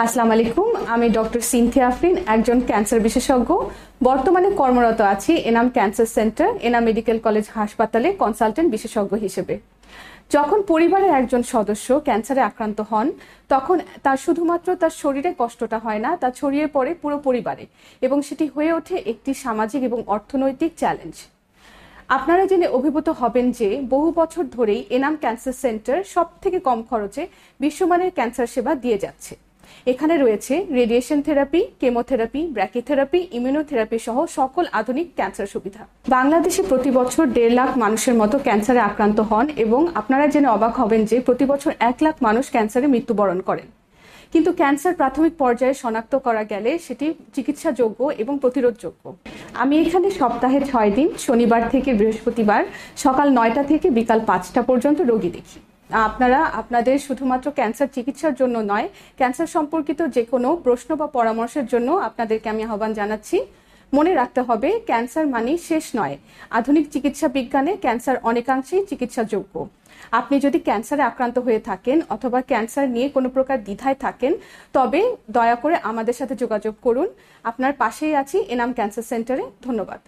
আসসালামু আলাইকুম, আমি ডক্টর সিনথিয়া আফরিন, একজন ক্যান্সার বিশেষজ্ঞ। বর্তমানে কর্মরত আছি Enam cancer centre, Enam medical college হাসপাতালে কনসালটেন্ট বিশেষজ্ঞ হিসেবে। যখন পরিবারের একজন সদস্য ক্যান্সারে আক্রান্ত হন, তখন তার শুধুমাত্র তার শরীরে কষ্টটা হয় না, তা ছড়িয়ে পড়ে পুরো পরিবারে এবং সেটি হয়ে ওঠে একটি সামাজিক এবং অর্থনৈতিক চ্যালেঞ্জ। আপনারা জেনে অভিভূত হবেন যে বহু বছর ধরেই এনাম ক্যান্সার সেন্টার সবথেকে কম খরচে বিশ্বমানের ক্যান্সার সেবা দিয়ে যাচ্ছে। এখানে রয়েছে রেডিয়েশন থেরাপি, কেমোথেরাপি, ব্র্যাকিথেরাপি, ইমিউনোথেরাপি সহ সকল আধুনিক ক্যান্সার সুবিধা। বাংলাদেশে প্রতি বছর 1.5 লাখ মানুষের মতো ক্যান্সারে আক্রান্ত হন এবং আপনারা জেনে অবাক হবেন যে প্রতি বছর 1 লাখ মানুষ ক্যান্সারে মৃত্যুবরণ করেন। কিন্তু ক্যান্সার প্রাথমিক পর্যায়ে শনাক্ত করা গেলে সেটি চিকিৎসাযোগ্য এবং প্রতিরোধযোগ্য। আমি এখানে সপ্তাহে 6 দিন, শনিবার থেকে বৃহস্পতিবার সকাল 9টা থেকে বিকাল 5টা পর্যন্ত রোগী দেখি। আপনারা আপনাদের শুধুমাত্র ক্যান্সার চিকিৎসার জন্য নয়, ক্যান্সার সম্পর্কিত যে কোনো প্রশ্ন বা পরামর্শের জন্য আপনাদেরকে আমি আহ্বান জানাচ্ছি। মনে রাখতে হবে, ক্যান্সার মানেই শেষ নয়। আধুনিক চিকিৎসা বিজ্ঞানে ক্যান্সার অনেকাংশেই চিকিৎসাযোগ্য। আপনি যদি ক্যান্সারে আক্রান্ত হয়ে থাকেন অথবা ক্যান্সার নিয়ে কোনো প্রকার দ্বিধায় থাকেন, তবে দয়া করে আমাদের সাথে যোগাযোগ করুন। আপনার পাশেই আছি এনাম ক্যান্সার সেন্টারে। ধন্যবাদ।